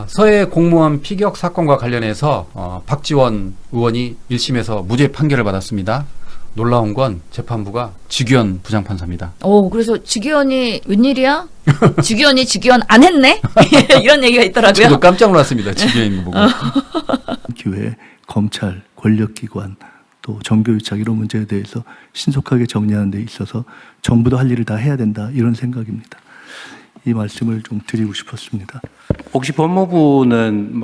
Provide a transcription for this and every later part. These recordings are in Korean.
서해 공무원 피격 사건과 관련해서 박지원 의원이 1심에서 무죄 판결을 받았습니다. 놀라운 건 재판부가 직위원 부장판사입니다. 그래서 직위원이 웬일이야? 직위원이 직위원 안 했네? 이런 얘기가 있더라고요. 저도 깜짝 놀랐습니다. 직위원인 거 보고. 기회에 검찰, 권력기관, 또 정교유착 이런 문제에 대해서 신속하게 정리하는 데 있어서 정부도 할 일을 다 해야 된다, 이런 생각입니다. 이 말씀을 좀 드리고 싶었습니다. 혹시 법무부는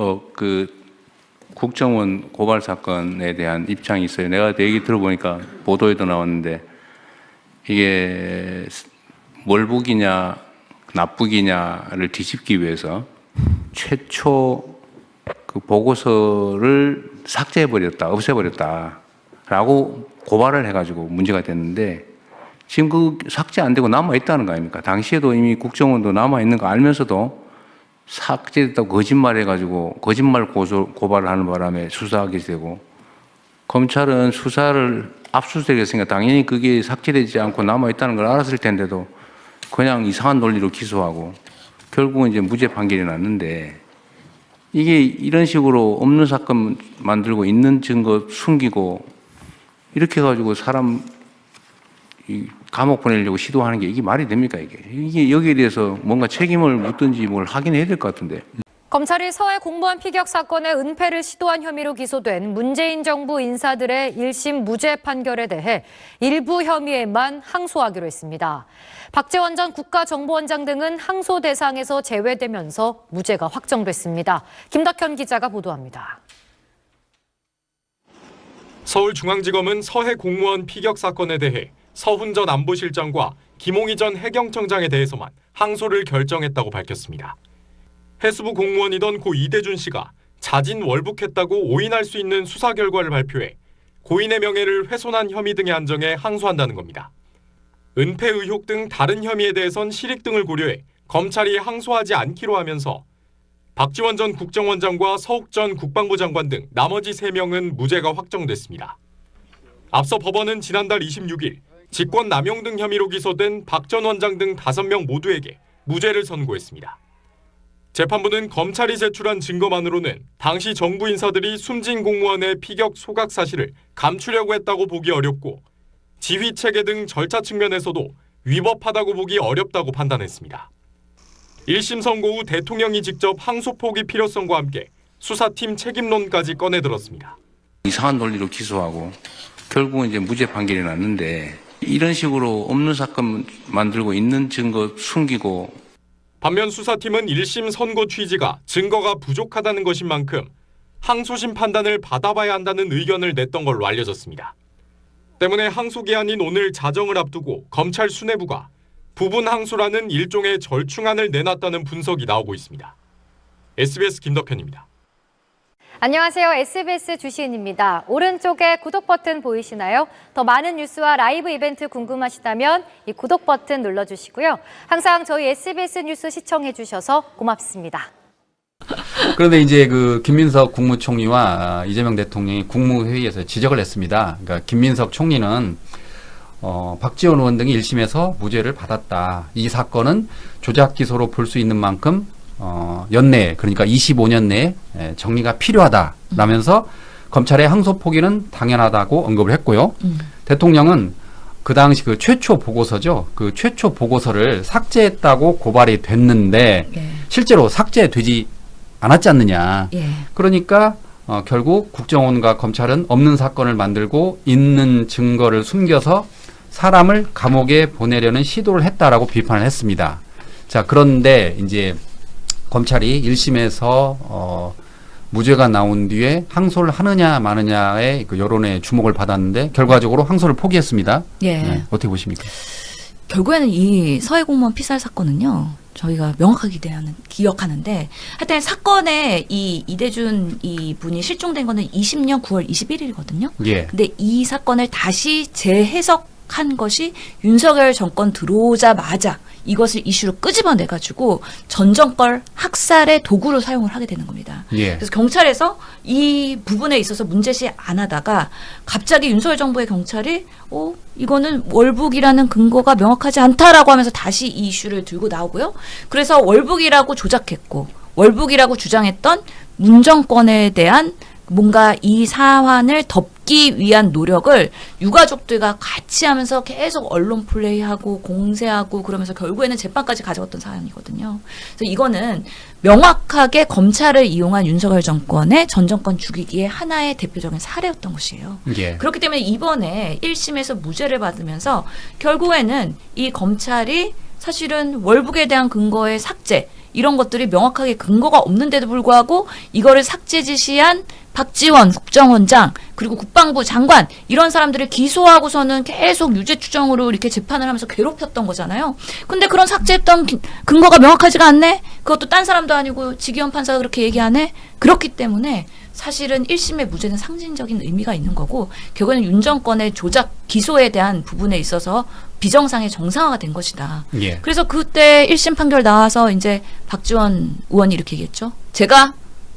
국정원 고발 사건에 대한 입장이 있어요? 내가 얘기 들어보니까 보도에도 나왔는데 이게 월북이냐 납북이냐를 뒤집기 위해서 최초 그 보고서를 삭제해버렸다, 없애버렸다라고 고발을 해가지고 문제가 됐는데 지금 그 삭제 안 되고 남아있다는 거 아닙니까? 당시에도 이미 국정원도 남아있는 거 알면서도 삭제됐다고 거짓말해가지고 거짓말 고발을 하는 바람에 수사하게 되고, 검찰은 수사를 압수수색했으니까 당연히 그게 삭제되지 않고 남아있다는 걸 알았을 텐데도 그냥 이상한 논리로 기소하고 결국은 이제 무죄 판결이 났는데, 이게 이런 식으로 없는 사건 만들고 있는 증거 숨기고 이렇게 해가지고 사람 감옥 보내려고 시도하는 게 이게 말이 됩니까? 이게 여기에 대해서 뭔가 책임을 묻든지 뭘 하긴 해야 될 것 같은데. 검찰이 서해 공무원 피격 사건의 은폐를 시도한 혐의로 기소된 문재인 정부 인사들의 1심 무죄 판결에 대해 일부 혐의에만 항소하기로 했습니다. 박재원 전 국가정보원장 등은 항소 대상에서 제외되면서 무죄가 확정됐습니다. 김덕현 기자가 보도합니다. 서울중앙지검은 서해 공무원 피격 사건에 대해 서훈 전 안보실장과 김홍희 전 해경청장에 대해서만 항소를 결정했다고 밝혔습니다. 해수부 공무원이던 고 이대준 씨가 자진 월북했다고 오인할 수 있는 수사 결과를 발표해 고인의 명예를 훼손한 혐의 등의 한정에 항소한다는 겁니다. 은폐 의혹 등 다른 혐의에 대해선 실익 등을 고려해 검찰이 항소하지 않기로 하면서 박지원 전 국정원장과 서욱 전 국방부 장관 등 나머지 3명은 무죄가 확정됐습니다. 앞서 법원은 지난달 26일 직권 남용 등 혐의로 기소된 박 전 원장 등 5명 모두에게 무죄를 선고했습니다. 재판부는 검찰이 제출한 증거만으로는 당시 정부 인사들이 숨진 공무원의 피격 소각 사실을 감추려고 했다고 보기 어렵고 지휘 체계 등 절차 측면에서도 위법하다고 보기 어렵다고 판단했습니다. 1심 선고 후 대통령이 직접 항소 포기 필요성과 함께 수사팀 책임론까지 꺼내들었습니다. 이상한 논리로 기소하고 결국은 이제 무죄 판결이 났는데, 이런 식으로 없는 사건 만들고 있는 증거 숨기고. 반면 수사팀은 1심 선고 취지가 증거가 부족하다는 것인 만큼 항소심 판단을 받아봐야 한다는 의견을 냈던 걸로 알려졌습니다. 때문에 항소 기한인 오늘 자정을 앞두고 검찰 수뇌부가 부분 항소라는 일종의 절충안을 내놨다는 분석이 나오고 있습니다. SBS 김덕현입니다. 안녕하세요. SBS 주시은입니다. 오른쪽에 구독 버튼 보이시나요? 더 많은 뉴스와 라이브 이벤트 궁금하시다면 이 구독 버튼 눌러주시고요. 항상 저희 SBS 뉴스 시청해 주셔서 고맙습니다. 그런데 이제 그 김민석 국무총리와 이재명 대통령이 국무회의에서 지적을 했습니다. 그러니까 김민석 총리는 박지원 의원 등이 1심에서 무죄를 받았다. 이 사건은 조작 기소로 볼 수 있는 만큼 연내, 그러니까 25년 내에 정리가 필요하다라면서 검찰의 항소 포기는 당연하다고 언급을 했고요. 대통령은 그 당시 그 최초 보고서죠. 그 최초 보고서를 삭제했다고 고발이 됐는데 실제로 삭제되지 않았지 않느냐. 그러니까 결국 국정원과 검찰은 없는 사건을 만들고 있는 증거를 숨겨서 사람을 감옥에 보내려는 시도를 했다라고 비판을 했습니다. 자, 그런데 이제 검찰이 1심에서 무죄가 나온 뒤에 항소를 하느냐 마느냐의 그 여론의 주목을 받았는데 결과적으로 항소를 포기했습니다. 네, 어떻게 보십니까? 결국에는 이 서해 공무원 피살 사건은요, 저희가 명확하게 기억하는데, 하여튼 사건에 이 이대준 이 분이 실종된 거는 20년 9월 21일이거든요. 근데 이 사건을 다시 재해석한 것이 윤석열 정권 들어오자마자 이것을 이슈로 끄집어내가지고 전 정권 학살의 도구로 사용을 하게 되는 겁니다. 그래서 경찰에서 이 부분에 있어서 문제시 안 하다가 갑자기 윤석열 정부의 경찰이 이거는 월북이라는 근거가 명확하지 않다라고 하면서 다시 이 이슈를 들고 나오고요. 그래서 월북이라고 조작했고 월북이라고 주장했던 문정권에 대한 뭔가 이 사안을 덮기 위한 노력을 유가족들과 같이 하면서 계속 언론 플레이하고 공세하고 그러면서 결국에는 재판까지 가져갔던 사안이거든요. 그래서 이거는 명확하게 검찰을 이용한 윤석열 정권의 전 정권 죽이기의 하나의 대표적인 사례였던 것이에요. 예. 그렇기 때문에 이번에 1심에서 무죄를 받으면서 결국에는 이 검찰이 사실은 월북에 대한 근거의 삭제 이런 것들이 명확하게 근거가 없는데도 불구하고 이거를 삭제 지시한 박지원 국정원장 그리고 국방부 장관 이런 사람들을 기소하고서는 계속 유죄 추정으로 이렇게 재판을 하면서 괴롭혔던 거잖아요. 근데 그런 삭제했던 근거가 명확하지가 않네. 그것도 딴 사람도 아니고 지기현 판사가 그렇게 얘기하네. 그렇기 때문에 사실은 1심의 무죄는 상징적인 의미가 있는 거고 결국에는 윤 정권의 조작 기소에 대한 부분에 있어서 비정상의 정상화가 된 것이다. 예. 그래서 그때 1심 판결 나와서 이제 박지원 의원이 이렇게 얘기했죠. 제가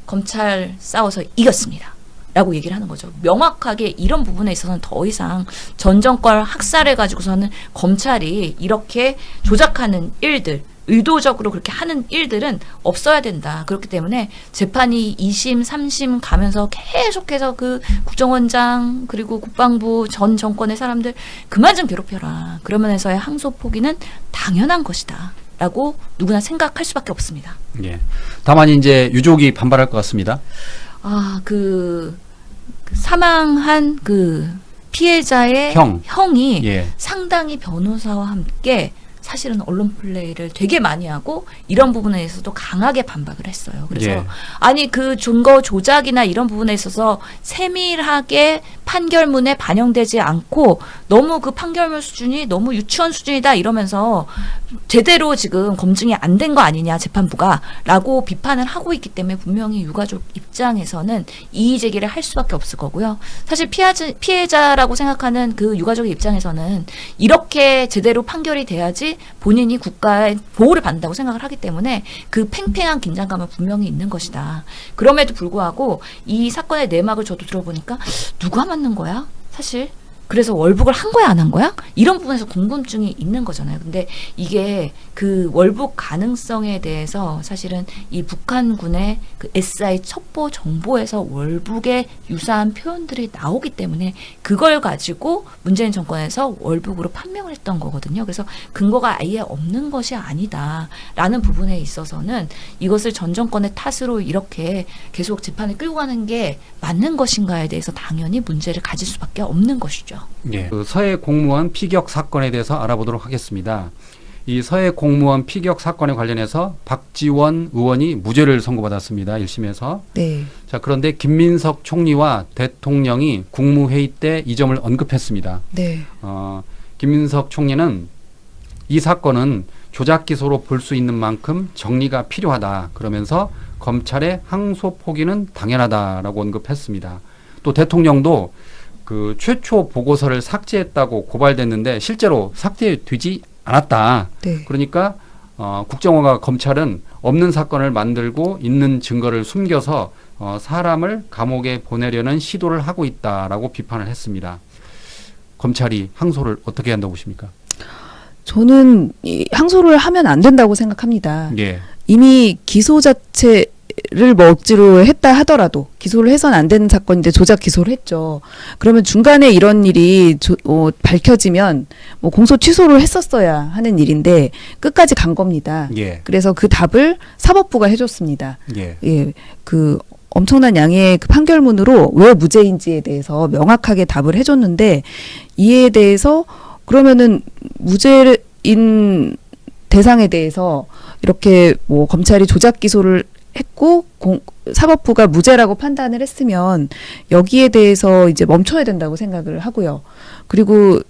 검찰 싸워서 이겼습니다. 라고 얘기를 하는 거죠. 명확하게 이런 부분에 있어서는 더 이상 전 정권 학살해 가지고서는 검찰이 이렇게 조작하는 일들 의도적으로 그렇게 하는 일들은 없어야 된다. 그렇기 때문에 재판이 2심, 3심 가면서 계속해서 그 국정원장 그리고 국방부 전 정권의 사람들 그만 좀 괴롭혀라. 그러면서의 항소 포기는 당연한 것이다. 라고 누구나 생각할 수밖에 없습니다. 예. 다만 이제 유족이 반발할 것 같습니다. 그 사망한 그 피해자의 형이 예. 상당히 변호사와 함께 사실은 언론 플레이를 되게 많이 하고 이런 부분에 있어서도 강하게 반박을 했어요. 그래서 예. 아니 그 증거 조작이나 이런 부분에 있어서 세밀하게 판결문에 반영되지 않고 너무 그 판결문 수준이 너무 유치원 수준이다 이러면서 제대로 지금 검증이 안 된 거 아니냐 재판부가 라고 비판을 하고 있기 때문에 분명히 유가족 입장에서는 이의 제기를 할 수밖에 없을 거고요. 사실 피해자라고 생각하는 그 유가족의 입장에서는 이렇게 제대로 판결이 돼야지 본인이 국가의 보호를 받는다고 생각을 하기 때문에 그 팽팽한 긴장감은 분명히 있는 것이다. 그럼에도 불구하고 이 사건의 내막을 저도 들어보니까 누가 맞는 거야? 사실 그래서 월북을 한 거야 안 한 거야? 이런 부분에서 궁금증이 있는 거잖아요. 근데 이게 그 월북 가능성에 대해서 사실은 이 북한군의 그 SI 첩보 정보에서 월북에 유사한 표현들이 나오기 때문에 그걸 가지고 문재인 정권에서 월북으로 판명을 했던 거거든요. 그래서 근거가 아예 없는 것이 아니다라는 부분에 있어서는 이것을 전 정권의 탓으로 이렇게 계속 재판을 끌고 가는 게 맞는 것인가에 대해서 당연히 문제를 가질 수밖에 없는 것이죠. 예. 그 서해 공무원 피격 사건에 대해서 알아보도록 하겠습니다. 이 서해 공무원 피격 사건에 관련해서 박지원 의원이 무죄를 선고받았습니다. 1심에서. 네. 자, 그런데 김민석 총리와 대통령이 국무회의 때 이 점을 언급했습니다. 네. 김민석 총리는 이 사건은 조작 기소로 볼 수 있는 만큼 정리가 필요하다. 그러면서 검찰의 항소 포기는 당연하다라고 언급했습니다. 또 대통령도 그 최초 보고서를 삭제했다고 고발됐는데 실제로 삭제되지 않았다. 네. 그러니까 국정원과 검찰은 없는 사건을 만들고 있는 증거를 숨겨서 사람을 감옥에 보내려는 시도를 하고 있다라고 비판을 했습니다. 검찰이 항소를 어떻게 한다고 보십니까? 저는 항소를 하면 안 된다고 생각합니다. 예. 이미 기소 자체를 뭐 억지로 했다 하더라도 기소를 해서는 안 되는 사건인데 조작 기소를 했죠. 그러면 중간에 이런 일이 밝혀지면 뭐 공소 취소를 했었어야 하는 일인데 끝까지 간 겁니다. 예. 그래서 그 답을 사법부가 해줬습니다. 예. 예, 그 엄청난 양의 그 판결문으로 왜 무죄인지에 대해서 명확하게 답을 해줬는데 이에 대해서 그러면은 무죄인 대상에 대해서 이렇게 뭐 검찰이 조작 기소를 했고 사법부가 무죄라고 판단을 했으면 여기에 대해서 이제 멈춰야 된다고 생각을 하고요. 그리고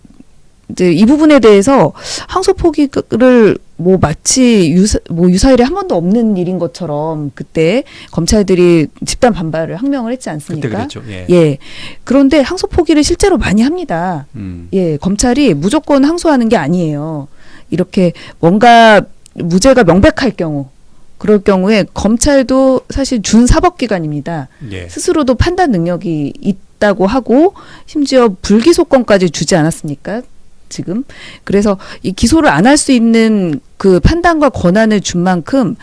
이제 이 부분에 대해서 항소 포기를 뭐 마치 유사일에 한 번도 없는 일인 것처럼 그때 검찰들이 집단 반발을 항명을 했지 않습니까? 그때 그랬죠. 예. 예. 그런데 항소 포기를 실제로 많이 합니다. 예, 검찰이 무조건 항소하는 게 아니에요. 이렇게 뭔가 무죄가 명백할 경우, 그럴 경우에 검찰도 사실 준사법기관입니다. 예. 스스로도 판단 능력이 있다고 하고 심지어 불기소권까지 주지 않았습니까? 지금. 그래서 이 기소를 안 할 수 있는 그 판단과 권한을 준 만큼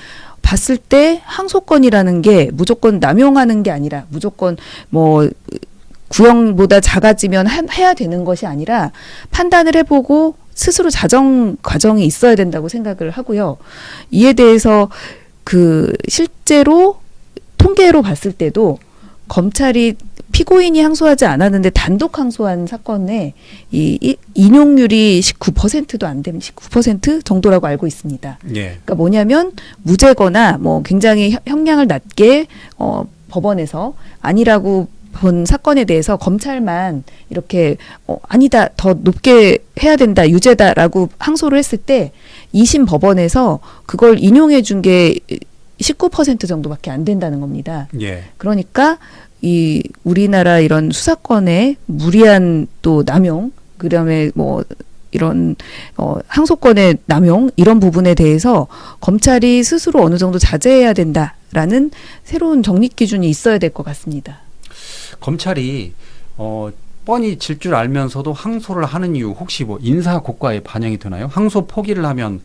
봤을 때 항소권이라는 게 무조건 남용하는 게 아니라 무조건 뭐 구형보다 작아지면 해야 되는 것이 아니라 판단을 해보고 스스로 자정 과정이 있어야 된다고 생각을 하고요. 이에 대해서 그 실제로 통계로 봤을 때도 검찰이 피고인이 항소하지 않았는데 단독 항소한 사건에 이 인용률이 19%도 안 되면 19% 정도라고 알고 있습니다. 예. 그러니까 뭐냐면 무죄거나 뭐 굉장히 형량을 낮게 법원에서 아니라고 본 사건에 대해서 검찰만 이렇게 아니다 더 높게 해야 된다 유죄다라고 항소를 했을 때 2심 법원에서 그걸 인용해 준 게 19% 정도밖에 안 된다는 겁니다. 예. 그러니까 이 우리나라 이런 수사권의 무리한 또 남용, 그다음에 뭐 이런 항소권의 남용 이런 부분에 대해서 검찰이 스스로 어느 정도 자제해야 된다라는 새로운 정립 기준이 있어야 될 것 같습니다. 검찰이 뻔히 질 줄 알면서도 항소를 하는 이유 혹시 뭐 인사 고과에 반영이 되나요? 항소 포기를 하면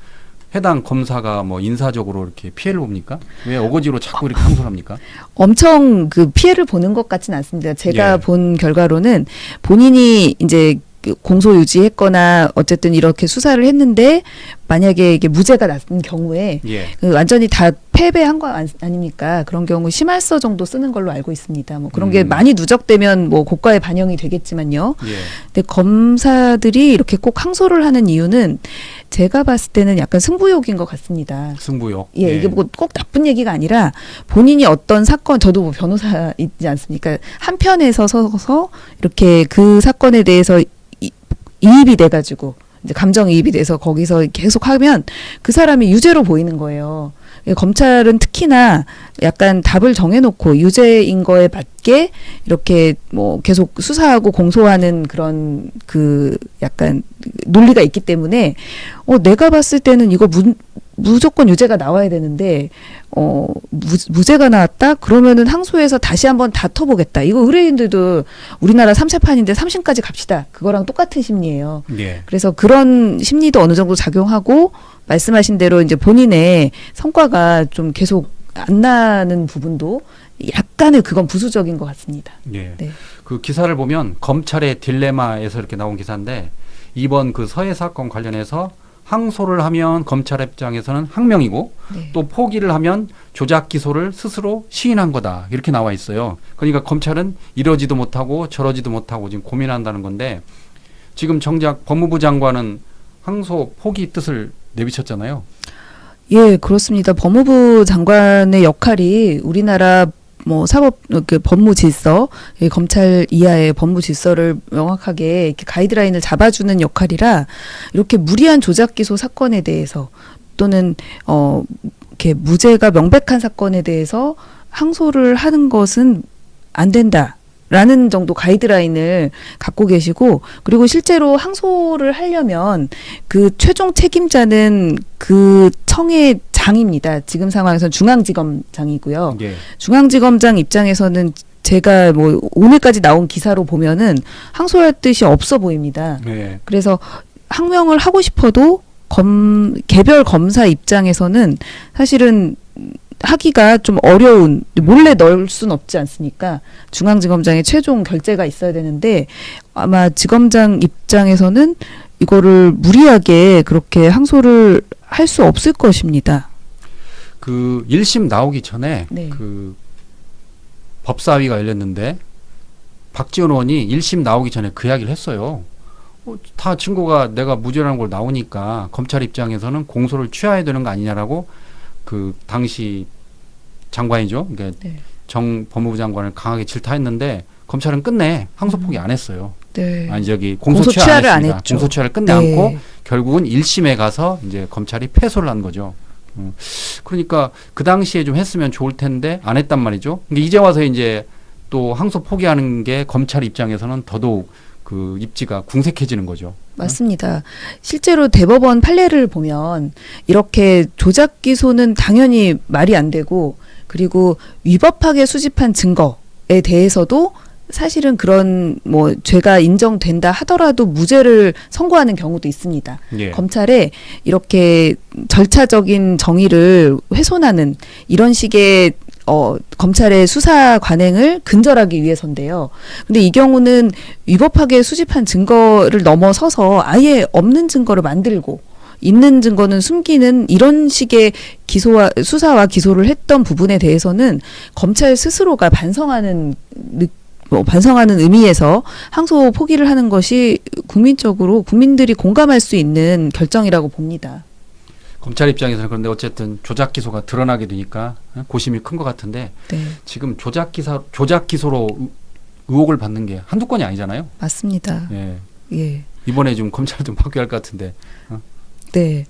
해당 검사가 뭐 인사적으로 이렇게 피해를 봅니까? 왜 어거지로 자꾸 이렇게 항소를 합니까? 엄청 그 피해를 보는 것 같지는 않습니다. 제가 예. 본 결과로는 본인이 이제 공소 유지했거나 어쨌든 이렇게 수사를 했는데 만약에 이게 무죄가 났는 경우에 예. 그 완전히 다 패배한 거 아닙니까? 그런 경우 심할서 정도 쓰는 걸로 알고 있습니다. 뭐 그런 게 많이 누적되면 뭐 고가에 반영이 되겠지만요. 예. 근데 검사들이 이렇게 꼭 항소를 하는 이유는 제가 봤을 때는 약간 승부욕인 것 같습니다. 승부욕. 예, 이게 뭐 꼭 나쁜 얘기가 아니라 본인이 어떤 사건, 저도 뭐 변호사 있지 않습니까? 한편에서 서서 이렇게 그 사건에 대해서 이입이 돼가지고 이제 감정이입이 돼서 거기서 계속 하면 그 사람이 유죄로 보이는 거예요. 검찰은 특히나 약간 답을 정해놓고 유죄인 거에 맞게 이렇게 뭐 계속 수사하고 공소하는 그런 그 약간 논리가 있기 때문에 내가 봤을 때는 이거 무조건 유죄가 나와야 되는데 무죄가 나왔다? 그러면은 항소해서 다시 한번 다퉈보겠다. 이거 의뢰인들도 우리나라 3세판인데 3심까지 갑시다. 그거랑 똑같은 심리예요. 예. 그래서 그런 심리도 어느 정도 작용하고 말씀하신 대로 이제 본인의 성과가 좀 계속 안 나는 부분도 약간의 그건 부수적인 것 같습니다. 예. 네. 그 기사를 보면 검찰의 딜레마에서 이렇게 나온 기사인데 이번 그 서해 사건 관련해서 항소를 하면 검찰 입장에서는 항명이고 네. 또 포기를 하면 조작 기소를 스스로 시인한 거다. 이렇게 나와 있어요. 그러니까 검찰은 이러지도 못하고 저러지도 못하고 지금 고민한다는 건데 지금 정작 법무부 장관은 항소 포기 뜻을 내비쳤잖아요. 예, 그렇습니다. 법무부 장관의 역할이 우리나라 뭐 사법 그 법무 질서, 검찰 이하의 법무 질서를 명확하게 이렇게 가이드라인을 잡아주는 역할이라 이렇게 무리한 조작 기소 사건에 대해서 또는 이렇게 무죄가 명백한 사건에 대해서 항소를 하는 것은 안 된다. 라는 정도 가이드라인을 갖고 계시고 그리고 실제로 항소를 하려면 그 최종 책임자는 그 청의 장입니다. 지금 상황에서는 중앙지검장이고요. 예. 중앙지검장 입장에서는 제가 뭐 오늘까지 나온 기사로 보면은 항소할 뜻이 없어 보입니다. 네. 그래서 항명을 하고 싶어도 개별 검사 입장에서는 사실은 하기가 좀 어려운, 몰래 넣을 순 없지 않습니까? 중앙지검장의 최종 결재가 있어야 되는데 아마 지검장 입장에서는 이거를 무리하게 그렇게 항소를 할 수 없을 것입니다. 그 1심 나오기 전에 네. 그 법사위가 열렸는데 박지원 의원이 1심 나오기 전에 그 이야기를 했어요. 다 증거가 내가 무죄라는 걸 나오니까 검찰 입장에서는 공소를 취하야 되는 거 아니냐라고 그 당시 장관이죠. 그러니까 네. 정 법무부 장관을 강하게 질타했는데 검찰은 끝내 항소 포기 안 했어요. 네. 아니 저기 공소 공소 취하 취하를 안 안 했습니다. 했죠. 공소 취하를 끝내 네. 않고 결국은 1심에 가서 이제 검찰이 패소를 한 거죠. 그러니까 그 당시에 좀 했으면 좋을 텐데 안 했단 말이죠. 근데 이제 와서 이제 또 항소 포기하는 게 검찰 입장에서는 더더욱 그 입지가 궁색해지는 거죠. 맞습니다. 실제로 대법원 판례를 보면 이렇게 조작 기소는 당연히 말이 안 되고 그리고 위법하게 수집한 증거에 대해서도 사실은 그런 뭐 죄가 인정된다 하더라도 무죄를 선고하는 경우도 있습니다. 예. 검찰에 이렇게 절차적인 정의를 훼손하는 이런 식의 검찰의 수사 관행을 근절하기 위해서인데요. 근데 이 경우는 위법하게 수집한 증거를 넘어서서 아예 없는 증거를 만들고 있는 증거는 숨기는 이런 식의 수사와 기소를 했던 부분에 대해서는 검찰 스스로가 반성하는 의미에서 항소 포기를 하는 것이 국민적으로 국민들이 공감할 수 있는 결정이라고 봅니다. 검찰 입장에서는 그런데 어쨌든 조작 기소가 드러나게 되니까 고심이 큰 것 같은데 네, 지금 조작 기소로 의혹을 받는 게 한두 건이 아니잖아요. 맞습니다. 예. 예. 이번에 좀 검찰 좀 바뀌어야 할 것 같은데. 네.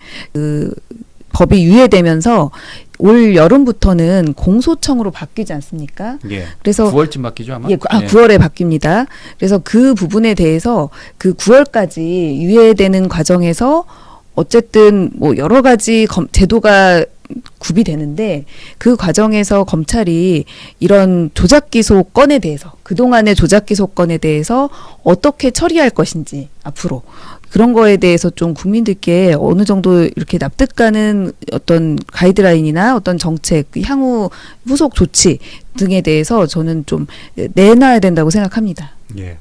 법이 유예되면서 올 여름부터는 공소청으로 바뀌지 않습니까? 예. 그래서 9월쯤 바뀌죠 아마. 예, 9월에 바뀝니다. 그래서 그 부분에 대해서 그 9월까지 유예되는 과정에서 어쨌든 뭐 여러 가지 제도가 구비되는데 그 과정에서 검찰이 이런 조작 기소 건에 대해서 그동안의 조작 기소 건에 대해서 어떻게 처리할 것인지 앞으로 그런 거에 대해서 좀 국민들께 어느 정도 이렇게 납득가는 어떤 가이드라인이나 어떤 정책, 향후 후속 조치 등에 대해서 저는 좀 내놔야 된다고 생각합니다. 예.